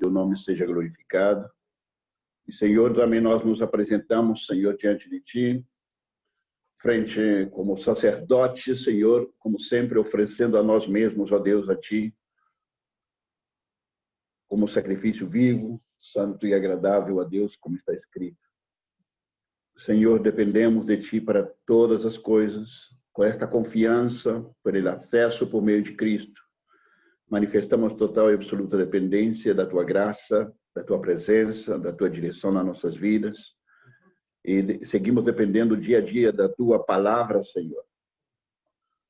teu nome seja glorificado. E, Senhor, também nós nos apresentamos, Senhor, diante de ti, frente como sacerdote, Senhor, como sempre, oferecendo a nós mesmos, ó Deus, a ti, como sacrifício vivo, santo e agradável a Deus, como está escrito. Senhor, dependemos de ti para todas as coisas, com esta confiança, por ele acesso por meio de Cristo. Manifestamos total e absoluta dependência da tua graça, da tua presença, da tua direção nas nossas vidas. E seguimos dependendo dia a dia da tua palavra, Senhor.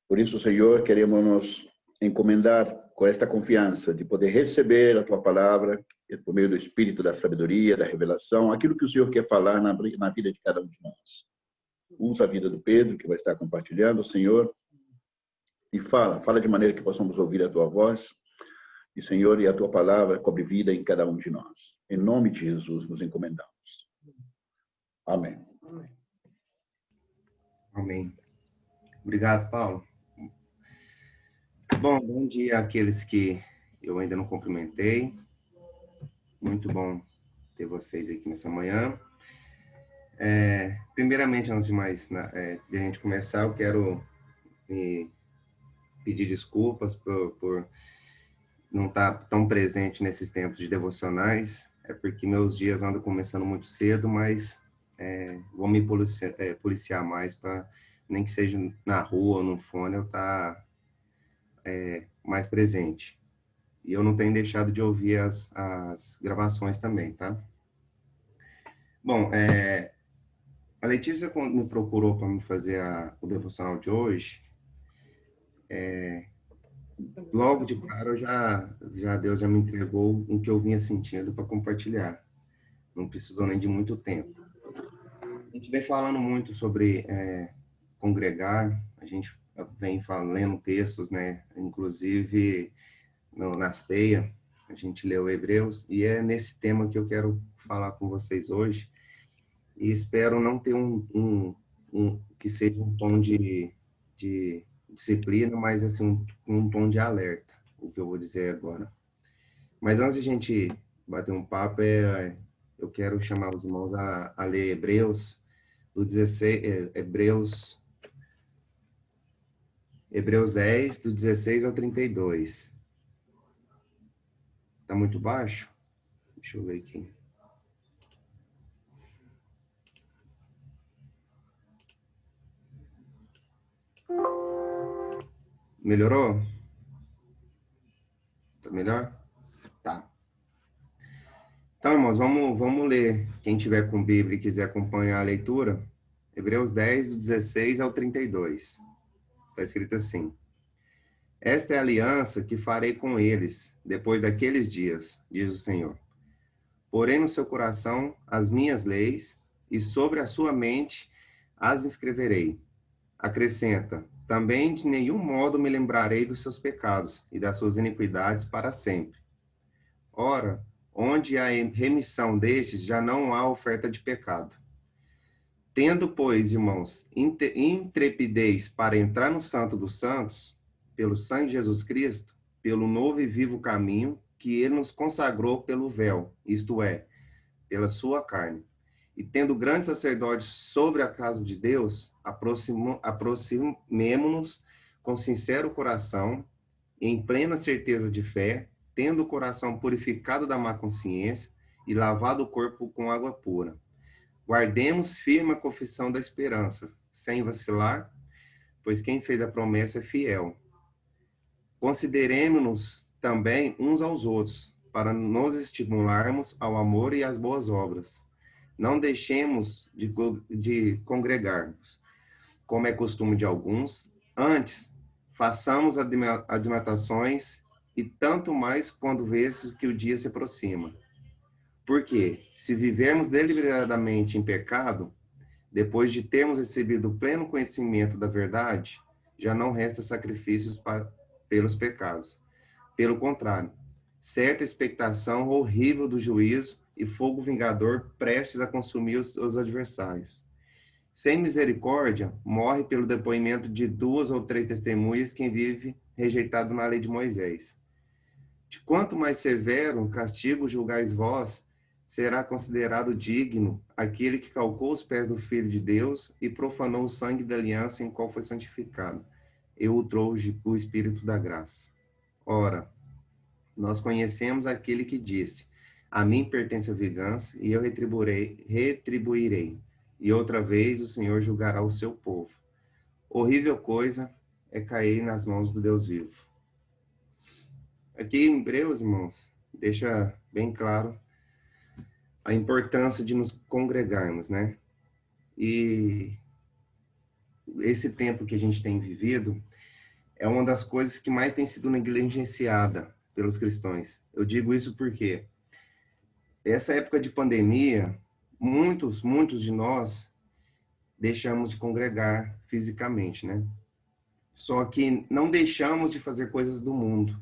Por isso, Senhor, queremos nos encomendar com esta confiança de poder receber a tua palavra por meio do Espírito da sabedoria, da revelação, aquilo que o Senhor quer falar na vida de cada um de nós. Usa a vida do Pedro, que vai estar compartilhando, Senhor, e fala de maneira que possamos ouvir a tua voz, e, Senhor, e a tua palavra cobre vida em cada um de nós. Em nome de Jesus nos encomendamos. Amém. Amém. Obrigado, Paulo. Bom dia àqueles que eu ainda não cumprimentei. Muito bom ter vocês aqui nessa manhã. Primeiramente, antes de mais, de a gente começar, eu quero me pedir desculpas por não estar tão presente nesses tempos de devocionais. É porque meus dias andam começando muito cedo, mas vou me policiar mais para, nem que seja na rua ou no fone, eu estar mais presente. E eu não tenho deixado de ouvir as gravações também, tá? Bom, a Letícia, quando me procurou para me fazer o devocional de hoje, logo de cara, Deus já me entregou o que eu vinha sentindo para compartilhar. Não precisou nem de muito tempo. A gente vem falando muito sobre congregar, a gente vem lendo textos, né? Inclusive, na ceia, a gente leu Hebreus, e é nesse tema que eu quero falar com vocês hoje, e espero não ter que seja um tom de disciplina, mas assim, um tom de alerta, o que eu vou dizer agora. Mas antes de a gente bater um papo, eu quero chamar os irmãos a ler Hebreus, do 16, Hebreus 10, do 16 ao 32. Tá muito baixo? Deixa eu ver aqui. Melhorou? Tá melhor? Tá. Então, irmãos, vamos ler. Quem tiver com Bíblia e quiser acompanhar a leitura, Hebreus 10, do 16 ao 32. Está escrito assim: Esta é a aliança que farei com eles depois daqueles dias, diz o Senhor. Porém no seu coração as minhas leis, e sobre a sua mente as escreverei. Acrescenta: também de nenhum modo me lembrarei dos seus pecados e das suas iniquidades para sempre. Ora, onde há remissão destes, já não há oferta de pecado. Tendo, pois, irmãos, intrepidez para entrar no Santo dos Santos, pelo sangue de Jesus Cristo, pelo novo e vivo caminho que ele nos consagrou pelo véu, isto é, pela sua carne. E tendo grande sacerdote sobre a casa de Deus, aproximemo-nos com sincero coração, em plena certeza de fé, tendo o coração purificado da má consciência e lavado o corpo com água pura. Guardemos firme a confissão da esperança, sem vacilar, pois quem fez a promessa é fiel. Consideremos-nos também uns aos outros, para nos estimularmos ao amor e às boas obras. Não deixemos de congregarmos, como é costume de alguns. Antes, façamos admirações, e tanto mais quando vês que o dia se aproxima. Porque, se vivermos deliberadamente em pecado, depois de termos recebido o pleno conhecimento da verdade, já não resta sacrifícios pelos pecados. Pelo contrário, certa expectação horrível do juízo e fogo vingador prestes a consumir os adversários. Sem misericórdia, morre pelo depoimento de 2 ou 3 testemunhas quem vive rejeitado na lei de Moisés. De quanto mais severo castigo julgais vós, será considerado digno aquele que calcou os pés do Filho de Deus e profanou o sangue da aliança em qual foi santificado, e o trouxe o Espírito da graça. Ora, nós conhecemos aquele que disse: a mim pertence a vingança, e eu retribuirei. E outra vez o Senhor julgará o seu povo. Horrível coisa é cair nas mãos do Deus vivo. Aqui em Hebreus, irmãos, deixa bem claro a importância de nos congregarmos, né? E esse tempo que a gente tem vivido é uma das coisas que mais tem sido negligenciada pelos cristãos. Eu digo isso porque essa época de pandemia, muitos de nós deixamos de congregar fisicamente, né? Só que não deixamos de fazer coisas do mundo.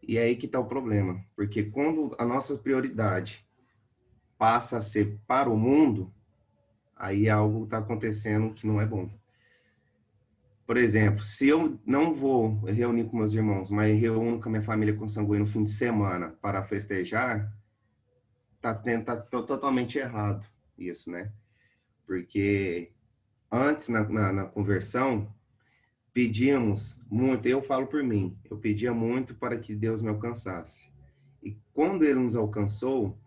E é aí que está o problema, porque quando a nossa prioridade passa a ser para o mundo, aí algo está acontecendo que não é bom. Por exemplo, se eu não vou reunir com meus irmãos, mas reúno com a minha família consanguínea no fim de semana para festejar, tá totalmente errado isso, né? Porque antes, na conversão, pedíamos muito, eu falo por mim, eu pedia muito para que Deus me alcançasse. E quando Ele nos alcançou,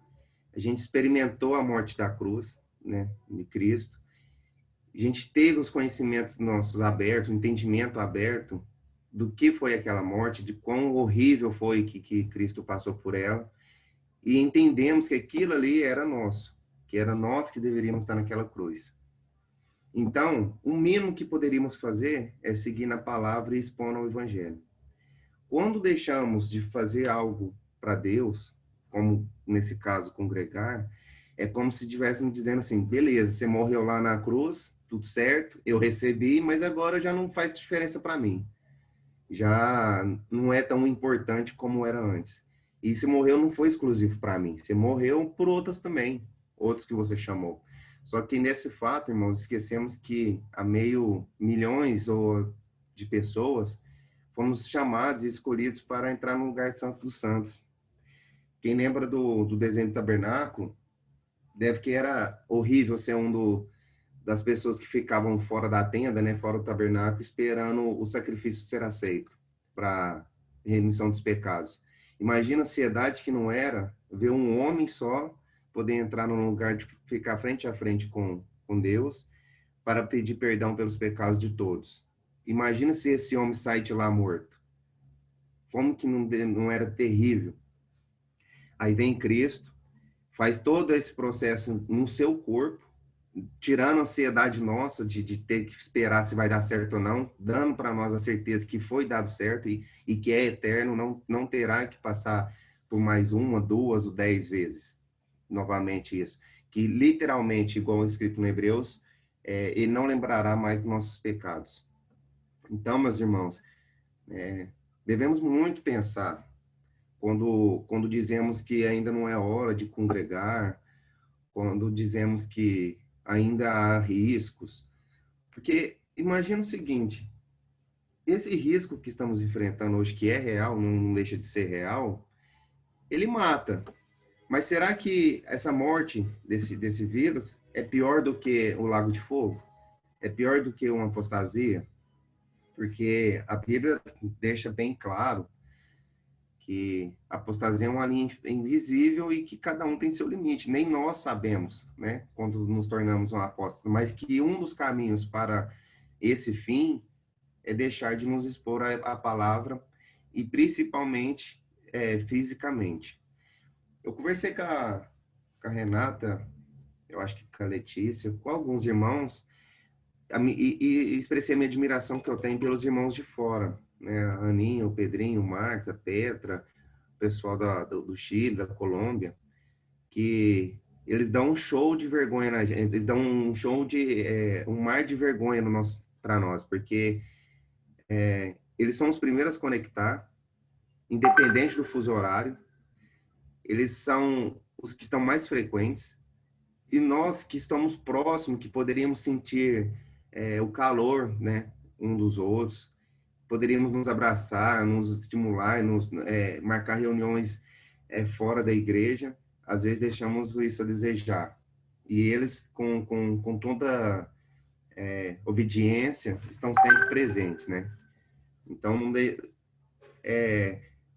a gente experimentou a morte da cruz, né, de Cristo. A gente teve os conhecimentos nossos abertos, o entendimento aberto do que foi aquela morte, de quão horrível foi que Cristo passou por ela. E entendemos que aquilo ali era nosso, que era nós que deveríamos estar naquela cruz. Então, o mínimo que poderíamos fazer é seguir na palavra e expor ao evangelho. Quando deixamos de fazer algo para Deus, como nesse caso congregar, é como se estivéssemos dizendo assim: beleza, você morreu lá na cruz, tudo certo, eu recebi, mas agora já não faz diferença para mim. Já não é tão importante como era antes. E se morreu não foi exclusivo para mim, você morreu por outras também, outros que você chamou. Só que nesse fato, irmãos, esquecemos que há milhões ou de pessoas fomos chamados e escolhidos para entrar no lugar de Santo dos Santos. Quem lembra do desenho do tabernáculo, deve que era horrível ser das pessoas que ficavam fora da tenda, né, fora do tabernáculo, esperando o sacrifício ser aceito para remissão dos pecados. Imagina a ansiedade que não era ver um homem só poder entrar num lugar de ficar frente a frente com Deus para pedir perdão pelos pecados de todos. Imagina se esse homem sai de lá morto. Como que não era terrível? Aí vem Cristo, faz todo esse processo no seu corpo, tirando a ansiedade nossa de ter que esperar se vai dar certo ou não, dando para nós a certeza que foi dado certo e que é eterno, não terá que passar por mais 1, 2 ou 10 vezes novamente isso. Que literalmente, igual escrito no Hebreus, ele não lembrará mais dos nossos pecados. Então, meus irmãos, devemos muito pensar quando dizemos que ainda não é hora de congregar, quando dizemos que ainda há riscos. Porque imagina o seguinte: esse risco que estamos enfrentando hoje, que é real, não deixa de ser real, ele mata. Mas será que essa morte desse vírus é pior do que o lago de fogo? É pior do que uma apostasia? Porque a Bíblia deixa bem claro que a apostasia é uma linha invisível e que cada um tem seu limite. Nem nós sabemos, né, quando nos tornamos um apóstolo, mas que um dos caminhos para esse fim é deixar de nos expor à palavra e principalmente fisicamente. Eu conversei com a Renata, eu acho que com a Letícia, com alguns irmãos, e expressei a minha admiração que eu tenho pelos irmãos de fora, né? A Aninha, o Pedrinho, o Marcos, a Petra, o pessoal do Chile, da Colômbia, que eles dão um show de vergonha na gente, eles dão um show um mar de vergonha para nós, porque eles são os primeiros a conectar, independente do fuso horário, eles são os que estão mais frequentes, e nós que estamos próximos, que poderíamos sentir o calor, né, um dos outros, poderíamos nos abraçar, nos estimular, marcar reuniões fora da igreja. Às vezes deixamos isso a desejar. E eles, com toda obediência, estão sempre presentes, né? Então,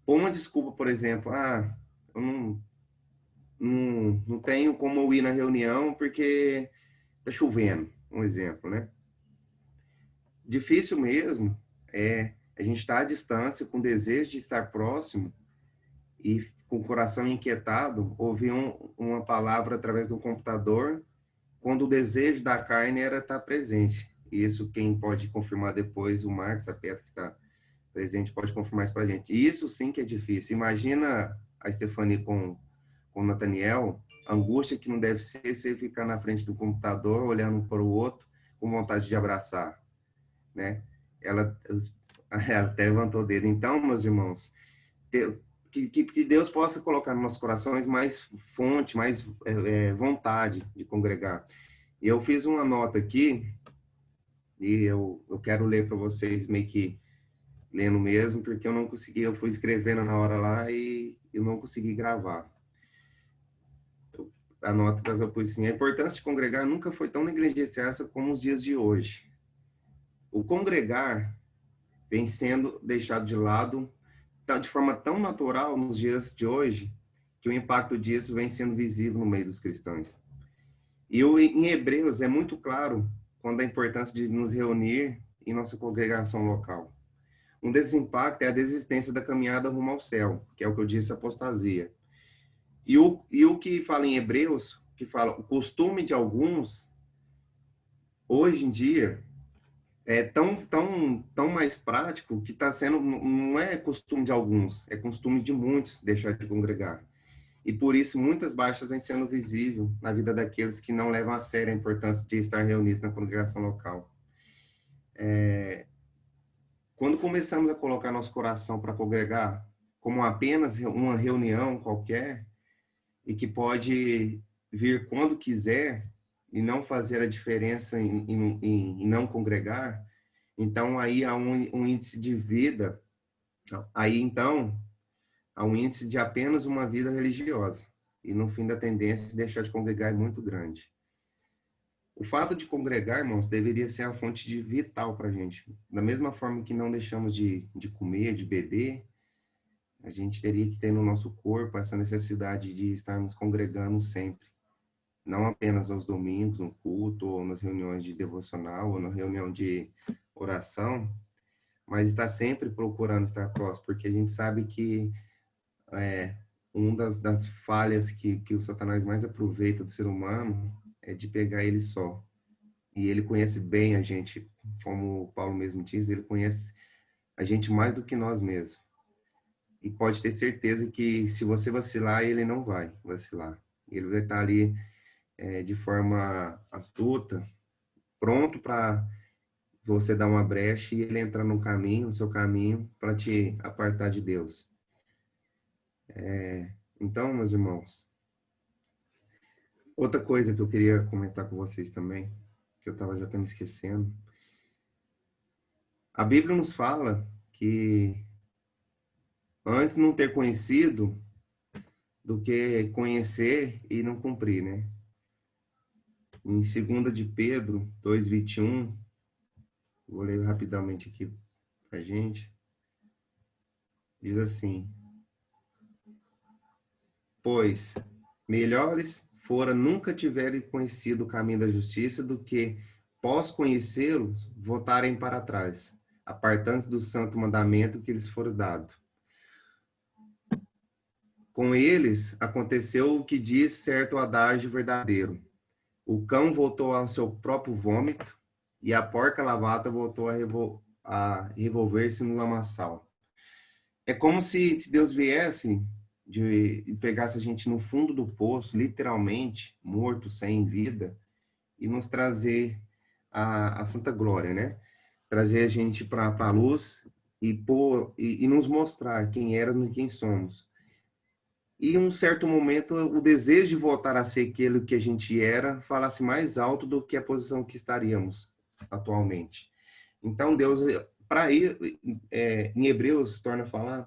pôr uma desculpa, por exemplo, eu não tenho como eu ir na reunião porque tá chovendo, um exemplo, né? Difícil mesmo a gente estar à distância, com desejo de estar próximo e com o coração inquietado, ouvir uma palavra através do computador, quando o desejo da carne era estar presente. E isso quem pode confirmar depois, o Marcos, a Petra que está presente, pode confirmar isso para a gente. E isso sim que é difícil. Imagina a Stephanie com o Nathaniel, a angústia que não deve ser você ficar na frente do computador, olhando para o outro, com vontade de abraçar, né? Ela até levantou o dedo. Então, meus irmãos, que Deus possa colocar nos nossos corações mais fonte, mais vontade de congregar. E eu fiz uma nota aqui, e eu quero ler para vocês, meio que lendo mesmo, porque eu não consegui, eu fui escrevendo na hora lá e eu não consegui gravar. A nota que eu pus assim: a importância de congregar nunca foi tão negligenciada como os dias de hoje. O congregar vem sendo deixado de lado de forma tão natural nos dias de hoje, que o impacto disso vem sendo visível no meio dos cristãos. E em Hebreus é muito claro quando a importância de nos reunir em nossa congregação local. Um desses impactos é a desistência da caminhada rumo ao céu, que é o que eu disse, apostasia. E o que fala em Hebreus, que fala o costume de alguns, hoje em dia, é tão mais prático que está sendo, não é costume de alguns, é costume de muitos deixar de congregar. E por isso muitas baixas vêm sendo visíveis na vida daqueles que não levam a sério a importância de estar reunidos na congregação local. Quando começamos a colocar nosso coração para congregar como apenas uma reunião qualquer, e que pode vir quando quiser, e não fazer a diferença em não congregar, então aí há um índice de vida, aí então há um índice de apenas uma vida religiosa, e no fim da tendência de deixar de congregar é muito grande. O fato de congregar, irmãos, deveria ser a fonte vital para a gente. Da mesma forma que não deixamos de comer, de beber, a gente teria que ter no nosso corpo essa necessidade de estarmos congregando sempre. Não apenas aos domingos, no culto, ou nas reuniões de devocional, ou na reunião de oração, mas estar sempre procurando estar próximo, porque a gente sabe que uma das falhas que o Satanás mais aproveita do ser humano é de pegar ele só. E ele conhece bem a gente, como o Paulo mesmo diz, ele conhece a gente mais do que nós mesmos. E pode ter certeza que se você vacilar, ele não vai vacilar. Ele vai estar ali de forma astuta, pronto para você dar uma brecha e ele entrar no seu caminho, para te apartar de Deus. Então, meus irmãos, outra coisa que eu queria comentar com vocês também, que eu já estava me esquecendo. A Bíblia nos fala que antes não ter conhecido do que conhecer e não cumprir, né? Em 2 de Pedro 2:21, vou ler rapidamente aqui pra gente, diz assim: pois melhores fora nunca tiverem conhecido o caminho da justiça do que, pós conhecê-los, voltarem para trás, apartando-se do santo mandamento que lhes for dado. Com eles aconteceu o que diz certo adágio verdadeiro: o cão voltou ao seu próprio vômito e a porca lavada voltou a revolver-se no lamaçal. É como se Deus viesse e pegasse a gente no fundo do poço, literalmente, morto, sem vida, e nos trazer a santa glória, né? Trazer a gente para a luz e nos mostrar quem éramos e quem somos. E em um certo momento, o desejo de voltar a ser aquilo que a gente era falasse mais alto do que a posição que estaríamos atualmente. Então, Deus, para ir, em Hebreus, torna a falar,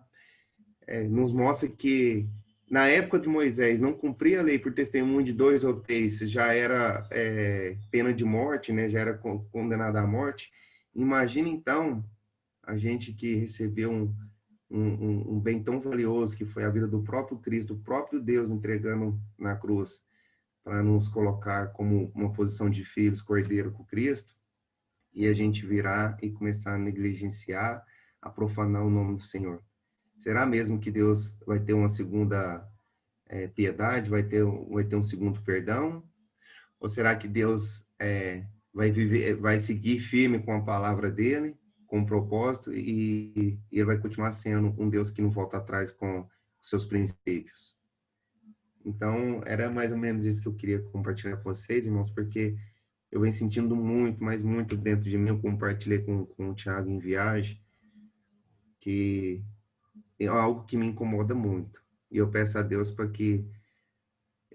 nos mostra que na época de Moisés não cumprir a lei por testemunho de 2 ou 3 já era pena de morte, né? Já era condenado à morte. Imagina então a gente que recebeu um bem tão valioso que foi a vida do próprio Cristo, do próprio Deus entregando na cruz para nos colocar como uma posição de filhos, cordeiro com Cristo, e a gente virar e começar a negligenciar, a profanar o nome do Senhor. Será mesmo que Deus vai ter uma segunda piedade, vai ter um segundo perdão? Ou será que Deus vai seguir firme com a palavra dele, com o propósito, e ele vai continuar sendo um Deus que não volta atrás com os seus princípios? Então, era mais ou menos isso que eu queria compartilhar com vocês, irmãos, porque eu venho sentindo muito, mas muito dentro de mim. Eu compartilhei com o Thiago em viagem, que é algo que me incomoda muito. E eu peço a Deus para que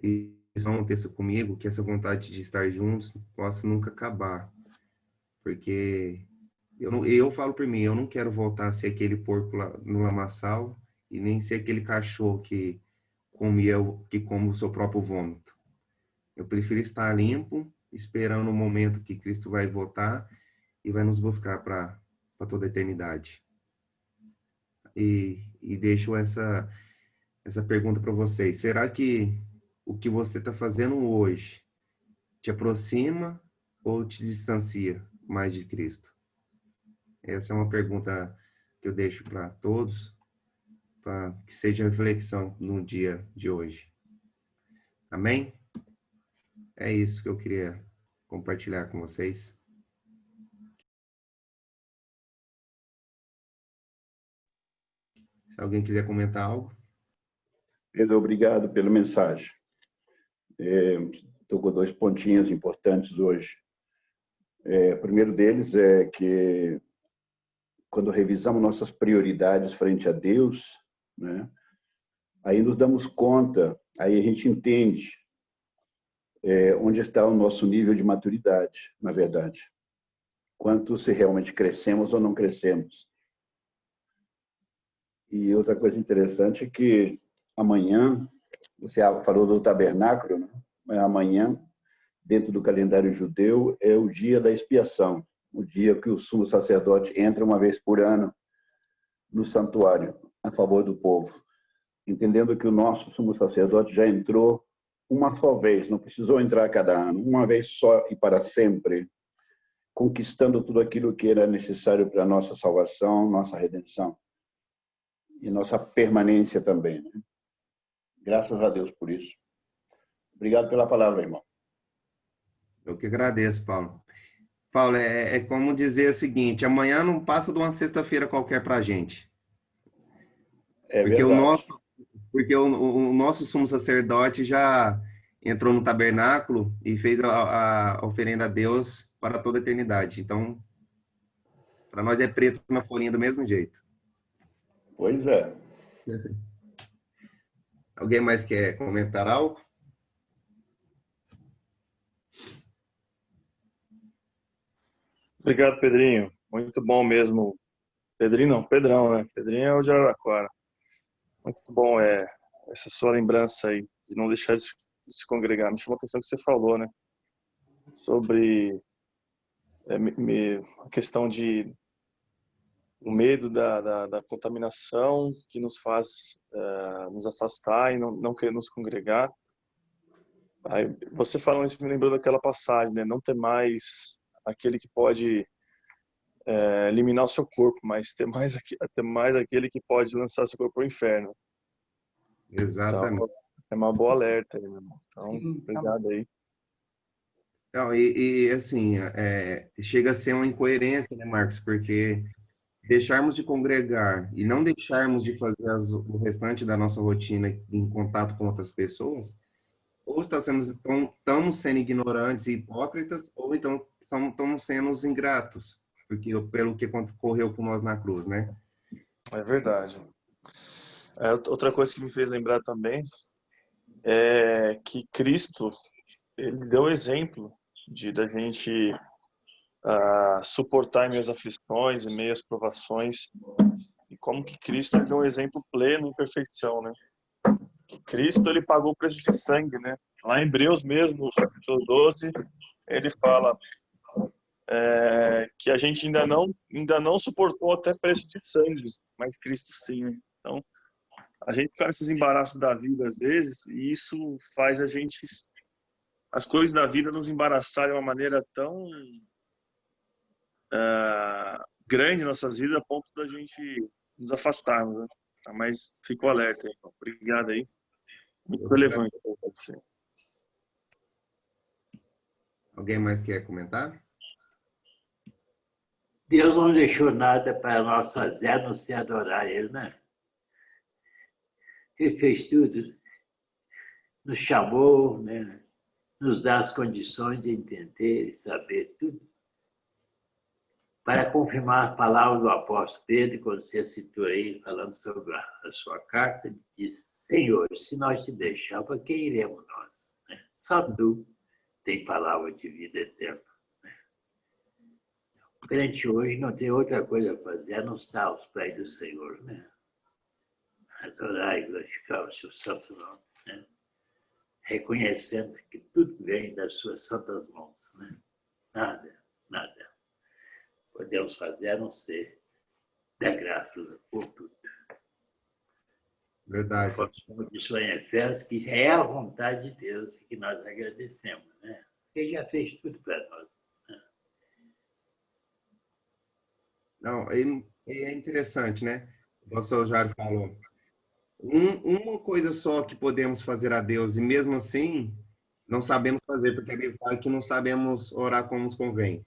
isso não aconteça comigo, que essa vontade de estar juntos possa nunca acabar. Porque eu falo por mim, eu não quero voltar a ser aquele porco lá no lamaçal e nem ser aquele cachorro que come o seu próprio vômito. Eu prefiro estar limpo, esperando o momento que Cristo vai voltar e vai nos buscar para toda a eternidade. E deixo essa pergunta para vocês. Será que o que você está fazendo hoje te aproxima ou te distancia mais de Cristo? Essa é uma pergunta que eu deixo para todos, para que seja reflexão no dia de hoje. Amém? É isso que eu queria compartilhar com vocês. Se alguém quiser comentar algo. Pedro, obrigado pela mensagem. Tocou 2 pontinhos importantes hoje. O primeiro deles é que, quando revisamos nossas prioridades frente a Deus, né, aí nos damos conta, aí a gente entende onde está o nosso nível de maturidade, na verdade. Quanto se realmente crescemos ou não crescemos. E outra coisa interessante é que amanhã, você falou do tabernáculo, né? Mas amanhã, dentro do calendário judeu, é o dia da expiação, o dia que o sumo sacerdote entra uma vez por ano no santuário a favor do povo, entendendo que o nosso sumo sacerdote já entrou uma só vez, não precisou entrar cada ano, uma vez só e para sempre, conquistando tudo aquilo que era necessário para a nossa salvação, nossa redenção e nossa permanência também, né? Graças a Deus por isso. Obrigado pela palavra, irmão. Eu que agradeço, Paulo. Paulo, é como dizer o seguinte: amanhã não passa de uma sexta-feira qualquer para a gente. É Porque verdade. o nosso sumo sacerdote já entrou no tabernáculo e fez a oferenda a Deus para toda a eternidade. Então, para nós é preto na folhinha do mesmo jeito. Pois é. Alguém mais quer comentar algo? Obrigado, Pedrinho. Muito bom mesmo. Pedrinho não, Pedrão, né? Pedrinho é o de Araraquara. Muito bom essa sua lembrança aí, de não deixar de se congregar. Me chamou a atenção o que você falou, né? Sobre a questão de o medo da contaminação que nos faz nos afastar e não querer nos congregar. Aí, você falando isso me lembrou daquela passagem, né? Não ter mais aquele que pode eliminar o seu corpo, mas ter mais aquele que pode lançar seu corpo ao inferno. Exatamente. Então, é uma boa alerta aí, meu irmão. Então, Sim, obrigado aí. Não, assim, chega a ser uma incoerência, né, Marcos? Porque deixarmos de congregar e não deixarmos de fazer o restante da nossa rotina em contato com outras pessoas, ou estamos sendo ignorantes e hipócritas, ou então estamos sendo os ingratos, porque pelo que ocorreu com nós na cruz, né? É verdade. Outra coisa que me fez lembrar também é que Cristo, ele deu exemplo da gente suportar em meias aflições, em meias provações, e como que Cristo é um exemplo pleno em perfeição, né? Cristo, ele pagou o preço de sangue, né? Lá em Hebreus mesmo, capítulo 12, ele fala que a gente ainda não suportou até preço de sangue, mas Cristo sim, né? Então, a gente fica nesses embaraços da vida às vezes, e isso faz as coisas da vida nos embaraçarem de uma maneira tão grande em nossas vidas, a ponto da gente nos afastarmos, né? Mas fico alerta, então. Obrigado aí. Muito relevante. Alguém mais quer comentar? Deus não deixou nada para nós fazer, a não ser adorar Ele, né? Ele fez tudo, nos chamou, né? Nos dá as condições de entender e saber tudo. Para confirmar a palavra do apóstolo Pedro, quando você citou aí, falando sobre a sua carta, ele diz: Senhor, se nós te deixarmos, para quem iremos nós? Só tu tem palavra de vida eterna. O crente hoje não tem outra coisa a fazer a não estar aos pés do Senhor, né? Adorar e glorificar o seu santo nome, né? Reconhecendo que tudo vem das suas santas mãos, né? Nada podemos fazer a não ser dar graças por tudo. Verdade. Como diz lá em Efésios, que é a vontade de Deus e que nós agradecemos, né? Porque Ele já fez tudo para nós. Né? Não, é interessante, né? O pastor Jário falou. Uma coisa só que podemos fazer a Deus, e mesmo assim, não sabemos fazer, porque a Bíblia fala que não sabemos orar como nos convém.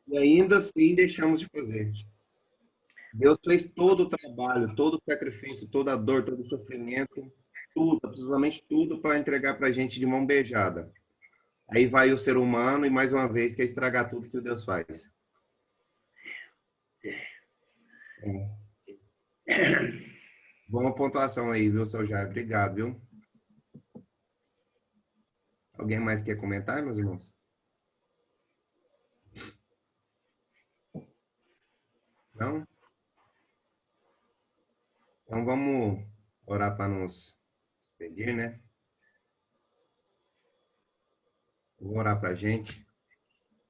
E ainda assim deixamos de fazer. Deus fez todo o trabalho, todo o sacrifício, toda a dor, todo o sofrimento, tudo, absolutamente tudo, para entregar para a gente de mão beijada. Aí vai o ser humano e, mais uma vez, quer estragar tudo que o Deus faz. Boa pontuação aí, viu, seu Jair? Obrigado, viu? Alguém mais quer comentar, meus irmãos? Não? Então vamos orar para nos despedir, né? Vou orar para a gente.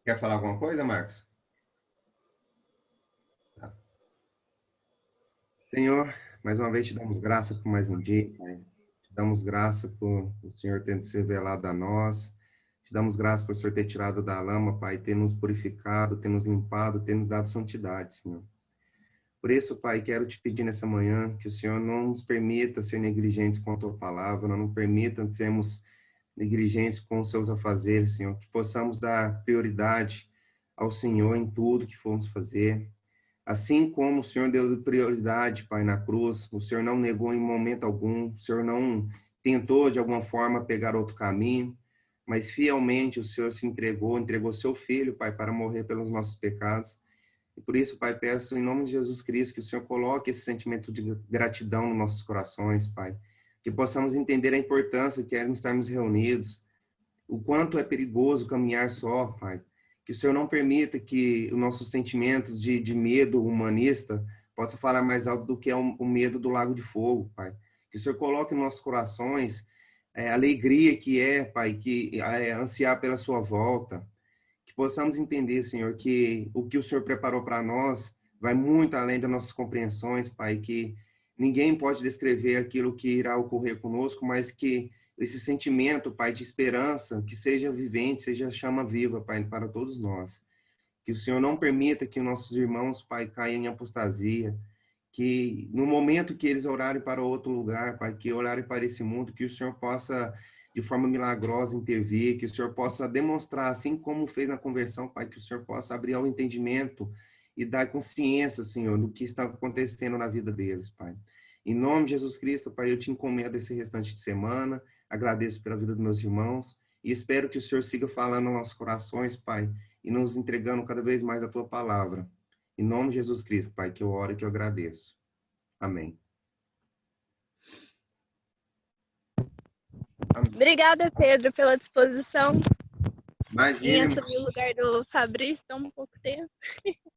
Quer falar alguma coisa, Marcos? Tá. Senhor, mais uma vez te damos graça por mais um dia, Pai. Te damos graça por o Senhor ter se revelado a nós. Te damos graça por o Senhor ter tirado da lama, Pai, ter nos purificado, ter nos limpado, ter nos dado santidade, Senhor. Por isso, Pai, quero te pedir nessa manhã que o Senhor não nos permita ser negligentes com a tua palavra, não nos permita sermos negligentes com os seus afazeres, Senhor, que possamos dar prioridade ao Senhor em tudo que formos fazer. Assim como o Senhor deu prioridade, Pai, na cruz, o Senhor não negou em momento algum, o Senhor não tentou de alguma forma pegar outro caminho, mas fielmente o Senhor se entregou seu Filho, Pai, para morrer pelos nossos pecados. E por isso, Pai, peço em nome de Jesus Cristo que o Senhor coloque esse sentimento de gratidão nos nossos corações, Pai. Que possamos entender a importância que é estarmos reunidos, o quanto é perigoso caminhar só, Pai. Que o Senhor não permita que os nossos sentimentos de medo humanista possa falar mais alto do que o medo do lago de fogo, Pai. Que o Senhor coloque em nossos corações a alegria que é, Pai, que é ansiar pela sua volta. Que possamos entender, Senhor, que o que o Senhor preparou para nós vai muito além das nossas compreensões, Pai, que ninguém pode descrever aquilo que irá ocorrer conosco, mas que esse sentimento, Pai, de esperança, que seja vivente, seja chama viva, Pai, para todos nós. Que o Senhor não permita que nossos irmãos, Pai, caiam em apostasia, que no momento que eles orarem para outro lugar, Pai, que orarem para esse mundo, que o Senhor possa, de forma milagrosa, intervir, que o Senhor possa demonstrar, assim como fez na conversão, Pai, que o Senhor possa abrir ao entendimento e dar consciência, Senhor, do que está acontecendo na vida deles, Pai. Em nome de Jesus Cristo, Pai, eu te encomendo esse restante de semana, agradeço pela vida dos meus irmãos e espero que o Senhor siga falando aos nossos corações, Pai, e nos entregando cada vez mais a tua palavra. Em nome de Jesus Cristo, Pai, que eu oro e que eu agradeço. Amém. Obrigada, Pedro, pela disposição. Imagina, assumir o lugar do Fabrício há um pouco tempo.